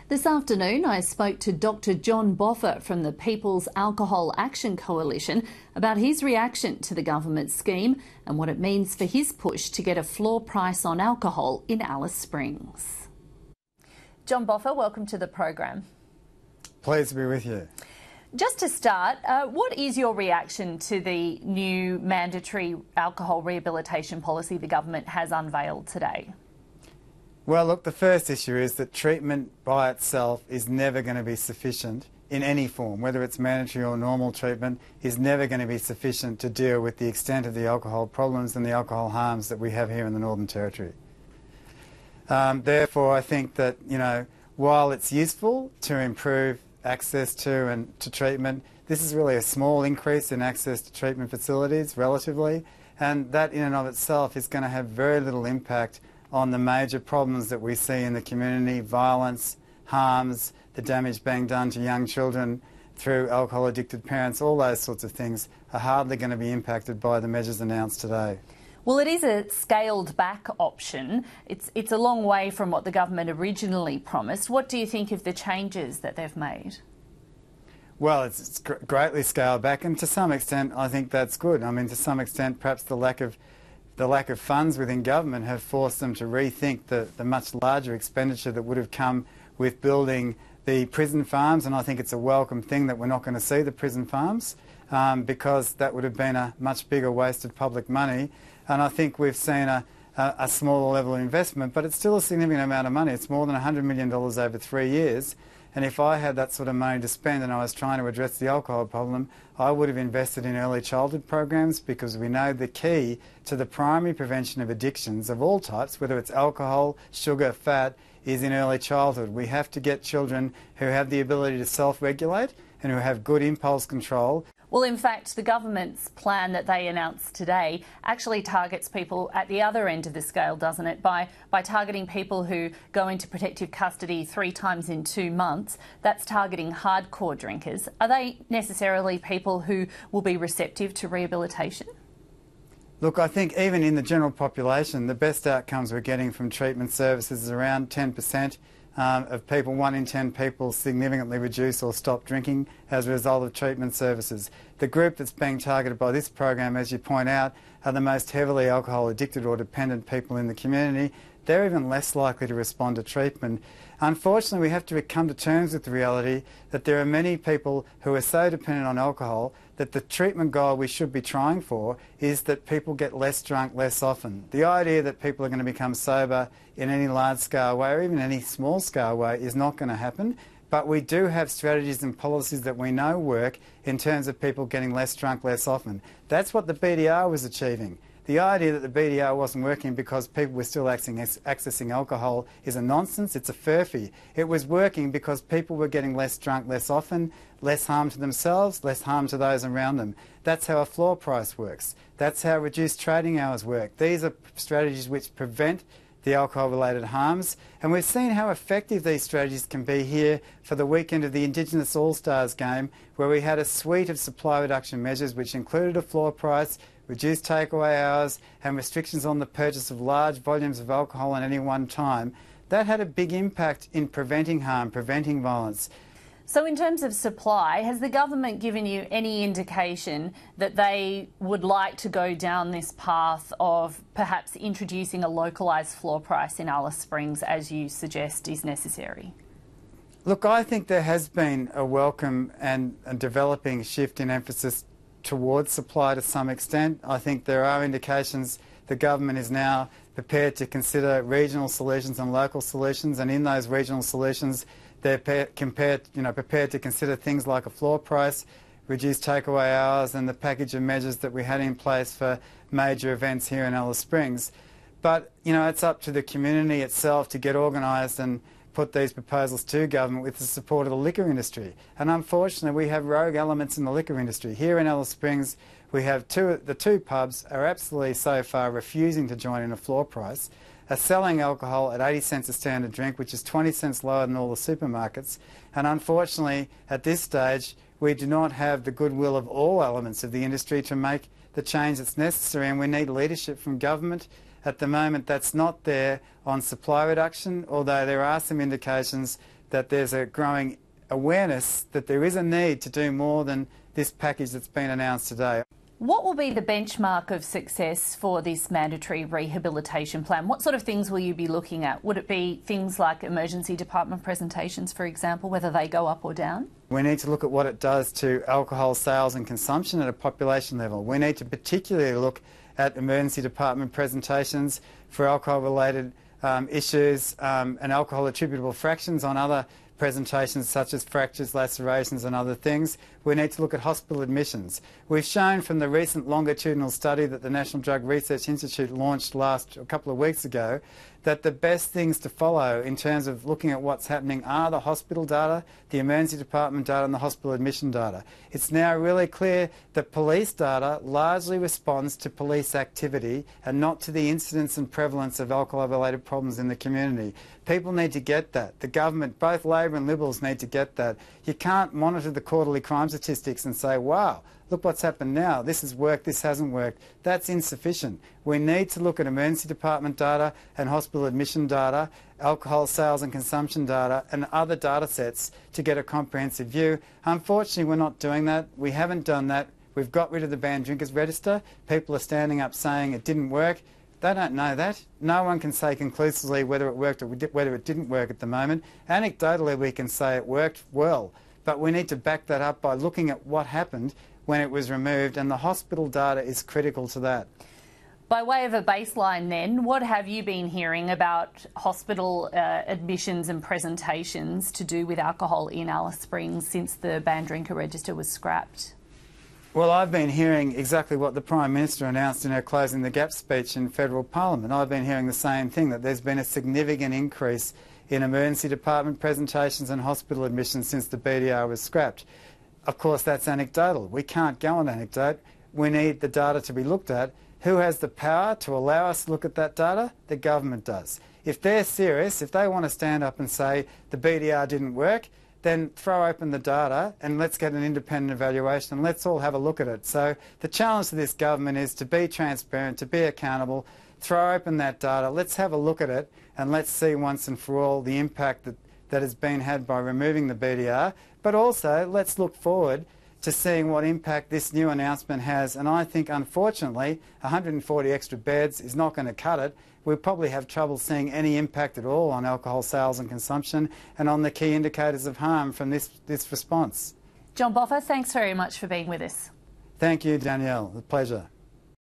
This afternoon, I spoke to Dr. John Boffa from the People's Alcohol Action Coalition about his reaction to the government scheme and what it means for his push to get a floor price on alcohol in Alice Springs. John Boffa, welcome to the program. Pleased to be with you. Just to start, what is your reaction to the new mandatory alcohol rehabilitation policy the government has unveiled today? Well, look, the first issue is that treatment by itself is never going to be sufficient in any form, whether it's mandatory or normal treatment, is never going to be sufficient to deal with the extent of the alcohol problems and the alcohol harms that we have here in the Northern Territory. Therefore, I think that, while it's useful to improve access to treatment, this is really a small increase in access to treatment facilities, relatively, and that in and of itself is going to have very little impact on the major problems that we see in the community: violence, harms, the damage being done to young children through alcohol-addicted parents. All those sorts of things are hardly going to be impacted by the measures announced today. Well, it is a scaled-back option. It's a long way from what the government originally promised. What do you think of the changes that they've made? Well, it's greatly scaled back, and to some extent I think that's good. I mean, to some extent perhaps the lack of funds within government have forced them to rethink the much larger expenditure that would have come with building the prison farms, and I think it's a welcome thing that we're not going to see the prison farms because that would have been a much bigger waste of public money. And I think we've seen a smaller level of investment, but it's still a significant amount of money. It's more than $100 million over 3 years. And if I had that sort of money to spend and I was trying to address the alcohol problem, I would have invested in early childhood programs, because we know the key to the primary prevention of addictions of all types, whether it's alcohol, sugar, fat, is in early childhood. We have to get children who have the ability to self-regulate and who have good impulse control. Well, in fact, the government's plan that they announced today actually targets people at the other end of the scale, doesn't it? By targeting people who go into protective custody 3 times in 2 months. That's targeting hardcore drinkers. Are they necessarily people who will be receptive to rehabilitation? Look, I think even in the general population, the best outcomes we're getting from treatment services is around 10%. Of people, 1 in 10 people significantly reduce or stop drinking as a result of treatment services. The group that's being targeted by this program, as you point out, are the most heavily alcohol addicted or dependent people in the community. They're even less likely to respond to treatment. Unfortunately, we have to come to terms with the reality that there are many people who are so dependent on alcohol that the treatment goal we should be trying for is that people get less drunk less often. The idea that people are going to become sober in any large-scale way or even any small-scale way is not going to happen. But we do have strategies and policies that we know work in terms of people getting less drunk less often. That's what the BDR was achieving. The idea that the BDR wasn't working because people were still accessing alcohol is a nonsense. It's a furphy. It was working because people were getting less drunk less often, less harm to themselves, less harm to those around them. That's how a floor price works. That's how reduced trading hours work. These are strategies which prevent the alcohol-related harms, and we've seen how effective these strategies can be here for the weekend of the Indigenous All-Stars game, where we had a suite of supply reduction measures which included a floor price, reduced takeaway hours and restrictions on the purchase of large volumes of alcohol at any one time. That had a big impact in preventing harm, preventing violence. So in terms of supply, has the government given you any indication that they would like to go down this path of perhaps introducing a localised floor price in Alice Springs, as you suggest is necessary? Look, I think there has been a welcome and a developing shift in emphasis towards supply to some extent. I think there are indications the government is now prepared to consider regional solutions and local solutions, and in those regional solutions they're prepared to consider things like a floor price, reduced takeaway hours and the package of measures that we had in place for major events here in Alice Springs. But it's up to the community itself to get organised and put these proposals to government with the support of the liquor industry. And unfortunately we have rogue elements in the liquor industry. Here in Alice Springs we have the two pubs are absolutely so far refusing to join in a floor price, are selling alcohol at 80 cents a standard drink, which is 20 cents lower than all the supermarkets. And unfortunately at this stage we do not have the goodwill of all elements of the industry to make the change that's necessary, and we need leadership from government. At the moment that's not there on supply reduction, although there are some indications that there's a growing awareness that there is a need to do more than this package that's been announced today. What will be the benchmark of success for this mandatory rehabilitation plan? What sort of things will you be looking at? Would it be things like emergency department presentations, for example, whether they go up or down? We need to look at what it does to alcohol sales and consumption at a population level. We need to particularly look at emergency department presentations for alcohol-related issues and alcohol attributable fractions on other presentations such as fractures, lacerations and other things. We need to look at hospital admissions. We've shown from the recent longitudinal study that the National Drug Research Institute launched a couple of weeks ago that the best things to follow in terms of looking at what's happening are the hospital data, the emergency department data and the hospital admission data. It's now really clear that police data largely responds to police activity and not to the incidence and prevalence of alcohol-related problems in the community. People need to get that. The government, both Labor and Liberals, need to get that. You can't monitor the quarterly crime statistics and say, wow, look what's happened now, this has worked, this hasn't worked. That's insufficient. We need to look at emergency department data and hospital admission data, alcohol sales and consumption data and other data sets to get a comprehensive view. Unfortunately, we're not doing that. We haven't done that. We've got rid of the banned drinkers register. People are standing up saying it didn't work. They don't know that. No one can say conclusively whether it worked or whether it didn't work at the moment. Anecdotally, we can say it worked well, but we need to back that up by looking at what happened when it was removed, and the hospital data is critical to that. By way of a baseline then, what have you been hearing about hospital admissions and presentations to do with alcohol in Alice Springs since the banned drinker register was scrapped? Well, I've been hearing exactly what the Prime Minister announced in her Closing the Gap speech in Federal Parliament. I've been hearing the same thing, that there's been a significant increase in emergency department presentations and hospital admissions since the BDR was scrapped. Of course, that's anecdotal. We can't go on anecdote. We need the data to be looked at. Who has the power to allow us to look at that data? The government does. If they're serious, if they want to stand up and say the BDR didn't work, then throw open the data and let's get an independent evaluation and let's all have a look at it. So the challenge to this government is to be transparent, to be accountable, throw open that data, let's have a look at it and let's see once and for all the impact that has been had by removing the BDR. But also, let's look forward to seeing what impact this new announcement has. And I think, unfortunately, 140 extra beds is not going to cut it. We'll probably have trouble seeing any impact at all on alcohol sales and consumption and on the key indicators of harm from this response. John Boffa, thanks very much for being with us. Thank you, Danielle. A pleasure.